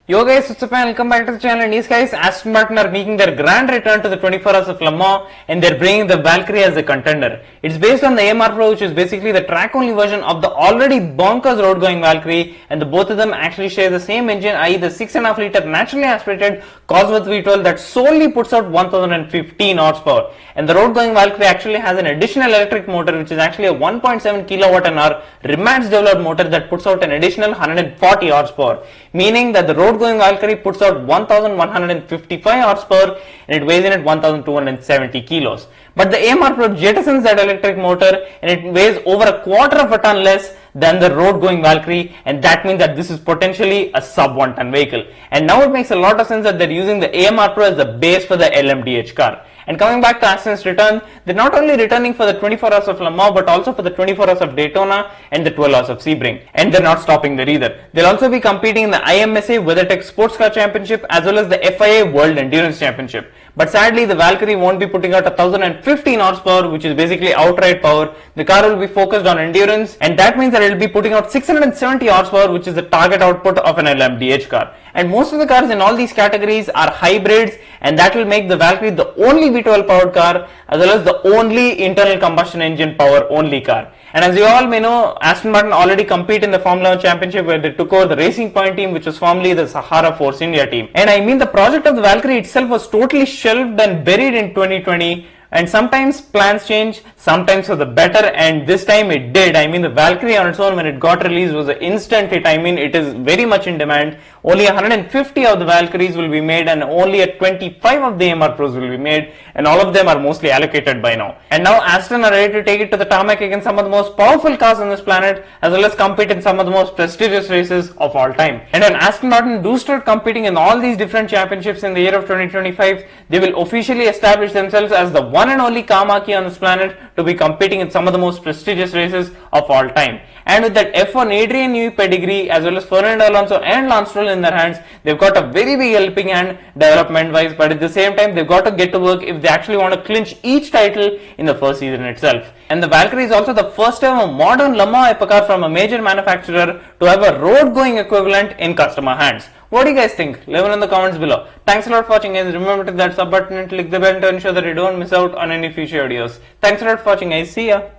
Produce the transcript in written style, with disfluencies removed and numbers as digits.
Yo guys, what's up and welcome back to the channel. And these guys, Aston Martin are making their grand return to the 24 Hours of Le Mans and they're bringing the Valkyrie as a contender. It's based on the AMR Pro, which is basically the track-only version of the already bonkers road-going Valkyrie, and the both of them actually share the same engine, i.e. the 6.5-litre naturally aspirated cosworth V12 that solely puts out 1015 horsepower. And the road-going Valkyrie actually has an additional electric motor, which is actually a 1.7 kWh rematch developed motor that puts out an additional 140 horsepower, meaning that the road-going Valkyrie puts out 1155 horsepower and it weighs in at 1270 kilos. But the AMR Pro jettisons that electric motor and it weighs over a quarter of a ton less than the road-going Valkyrie, and that means that this is potentially a sub 1 ton vehicle. And now it makes a lot of sense that they're using the AMR Pro as the base for the LMDH car. And coming back to Aston's return, they're not only returning for the 24 Hours of Le Mans but also for the 24 Hours of Daytona and the 12 Hours of Sebring. And they're not stopping there either. They'll also be competing in the IMSA WeatherTech Sports Car Championship as well as the FIA World Endurance Championship. But sadly, the Valkyrie won't be putting out 1015 horsepower, which is basically outright power. The car will be focused on endurance, and that means that it will be putting out 670 horsepower, which is the target output of an LMDH car. And most of the cars in all these categories are hybrids, and that will make the Valkyrie the only V12 powered car as well as the only internal combustion engine power only car. And as you all may know, Aston Martin already compete in the Formula 1 Championship where they took over the Racing Point team, which was formerly the Sahara Force India team. And I mean, the project of the Valkyrie itself was totally shelved and buried in 2020. And sometimes plans change, sometimes for the better, and this time it did. I mean, the Valkyrie on its own, when it got released, was an instant hit. I mean, it is very much in demand. Only 150 of the Valkyries will be made and only 25 of the AMR Pros will be made, and all of them are mostly allocated by now. And now Aston are ready to take it to the tarmac against some of the most powerful cars on this planet, as well as compete in some of the most prestigious races of all time. And when Aston Martin do start competing in all these different championships in the year of 2025, they will officially establish themselves as the one and only car marquee on this planet to be competing in some of the most prestigious races of all time. And with that F1 Adrian Newey pedigree as well as Fernando Alonso and Lance Stroll in their hands, they've got a very big helping hand development wise, but at the same time they've got to get to work if they actually want to clinch each title in the first season itself. And the Valkyrie is also the first ever modern Le Mans hypercar from a major manufacturer to have a road going equivalent in customer hands. What do you guys think? Leave it in the comments below. Thanks a lot for watching, guys. Remember to hit that sub button and click the bell to ensure that you don't miss out on any future videos. Thanks a lot for watching, guys. See ya.